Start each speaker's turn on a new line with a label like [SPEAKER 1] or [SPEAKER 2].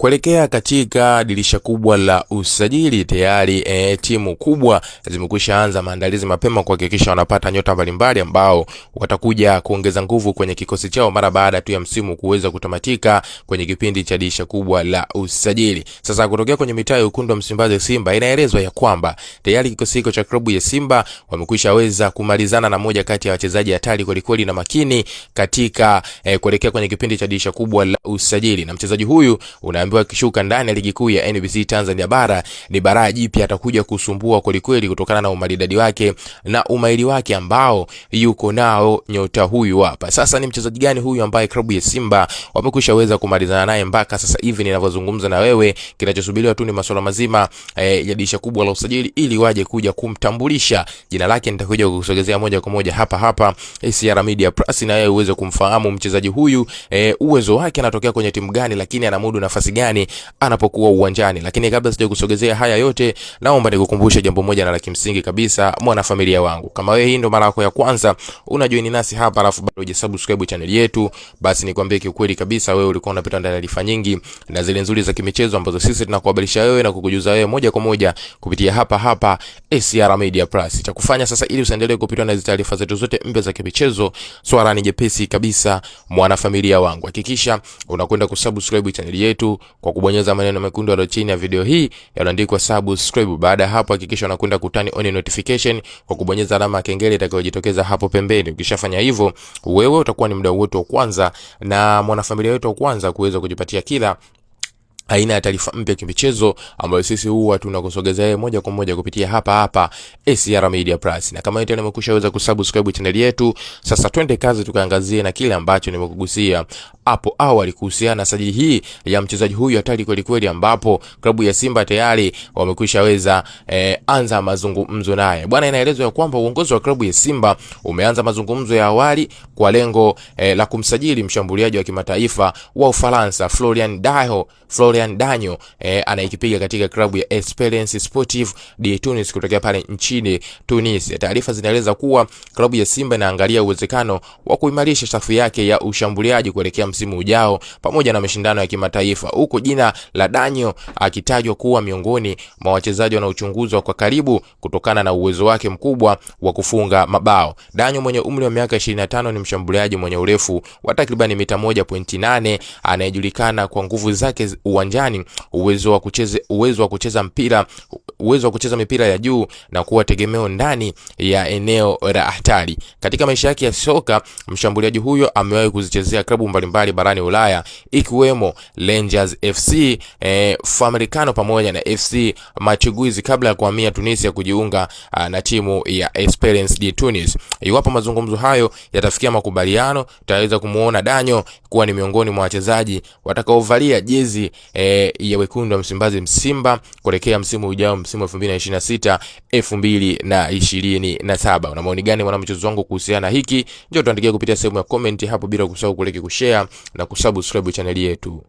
[SPEAKER 1] Kuelekea katika dirisha kubwa la usajili tayari timu kubwa zimekwisha anza maandalizi mapema kuhakikisha wanapata nyota mbalimbali ambao watakuja kuongeza nguvu kwenye kikosi chao mara baada tu ya msimu kuweza kutamatika kwenye kipindi cha dirisha kubwa la usajili. Sasa kutokea kwenye mitaa ya Wekundu wa Msimbazi Simba, inaelezwa ya kwamba tayari kikosi hicho cha klabu ya Simba wamekwisha weza kumalizana na moja kati ya wachezaji hatari kweli na makini katika kuelekea kwenye kipindi cha dirisha kubwa la usajili, na mchezaji huyu unaambiwa kishuka ndani ya ligi kuu ya NBC Tanzania bara ni baraa jipya, atakuja kusumbua kweli kutokana na umaridadi wake na umahiri wake ambao yuko nao nyota huyu hapa. Sasa ni mchezaji gani huyu ambaye klabu ya Simba wamekushaweza kumalizana naye mpaka sasa hivi ninavyozungumza na wewe? Kinachosubiriwa tu ni masuala mazima ya dirisha kubwa la usajili ili waje kuja kumtambulisha. Jina lake nitakuja kukusogezea moja kwa moja hapa ACR Media Plus, na wewe uweze kumfahamu mchezaji huyu, uwezo wake, anatokea kwenye timu gani, lakini anamudu nafasi gani anapokuwa uwanjani. Lakini kabla sija kusogezea haya yote, naomba nikukumbushe jambo moja na la kimsingi kabisa, mwana familia wangu. Kama wewe hii ndo mara yako ya kwanza unajoin nasi hapa alafu bado hujasubscribe channel yetu, basi nikwambie kiukweli kabisa wewe ulikuwa unapita ndani ya taarifa nyingi na zile nzuri za kimichezo ambazo sisi tunakuhabarisha wewe na kukujuza wewe moja kwa moja kupitia hapa ACR Media Plus. Cha kufanya sasa ili usiendelee kupitwa na hizo taarifa zetu zote mpya za kimichezo, swala ni jepesi kabisa mwana familia wangu. Hakikisha unakwenda kusubscribe channel yetu kwa kubonyeza maneno mekundu yaliyo chini ya video hii yanaandikwa subscribe. Baada hapo hakikisha unakwenda kutani on notification kwa kubonyeza alama ya kengele itakayojitokeza hapo pembeni. Ukishafanya hivyo, wewe utakuwa ni mdau wetu wa kwanza na mwanafamilia wetu wa kwanza kuweza kujipatia kila aina ya taarifa mpya kimichezo ambayo sisi huwa tunakusogezea moja kwa moja kupitia hapa ACR Media Plus. Na kama yote nimekushaweza kusubscribe channel yetu, sasa twende kazi tukaangazie na kile ambacho nimekugusia hapo awali kuhusiana na sajili hii ya mchezaji huyu hatari kweli ambapo klabu ya Simba tayari wamekushaweza anza mazungumzo naye. Bwana, inaelezwa kwamba uongozi wa klabu ya Simba umeanza mazungumzo ya awali kwa lengo la kumsajili mshambuliaji wa kimataifa wa Ufaransa Florian Danio anayekipiga katika klabu ya Esperance Sportive de Tunis kutokea pale nchini Tunisia. Taarifa zinaeleza kuwa klabu ya Simba inaangalia uwezekano wa kuimarisha safu yake ya ushambuliaji kuelekea msimu ujao pamoja na mashindano ya kimataifa, huko jina la Danio akitajwa kuwa miongoni mwa wachezaji wanaochunguzwa kwa karibu kutokana na uwezo wake mkubwa wa kufunga mabao. Danio mwenye umri wa miaka 25 ni mshambuliaji mwenye urefu wa takriban mita 1.8 anayejulikana kwa nguvu zake uwanjani, uwezo wa kucheza mipira ya juu na kuwa tegemeo ndani ya eneo la hatari. Katika maisha yake ya soka, mshambuliaji huyo amewahi kuzichezea klabu mbalimbali barani Ulaya ikiwemo Rangers FC, Famalicão pamoja na FC Machiguizi kabla ya kuhamia Tunisia kujiunga na timu ya Esperance de Tunis. Iwapo mazungumzo hayo yatafikia makubaliano, tutaweza kumuona Danio kuwa ni miongoni mwa wachezaji watakaovalia jezi ya Wekundu wa Msimbazi Simba kuelekea msimu ujao, msimu 2026-2027. Una maoni gani mwanamchezo wangu kuhusiana hiki? Njoo tuandikie kupitia sehemu ya comment hapo, bila kusahau kulike, kushare na kusubscribe channel yetu.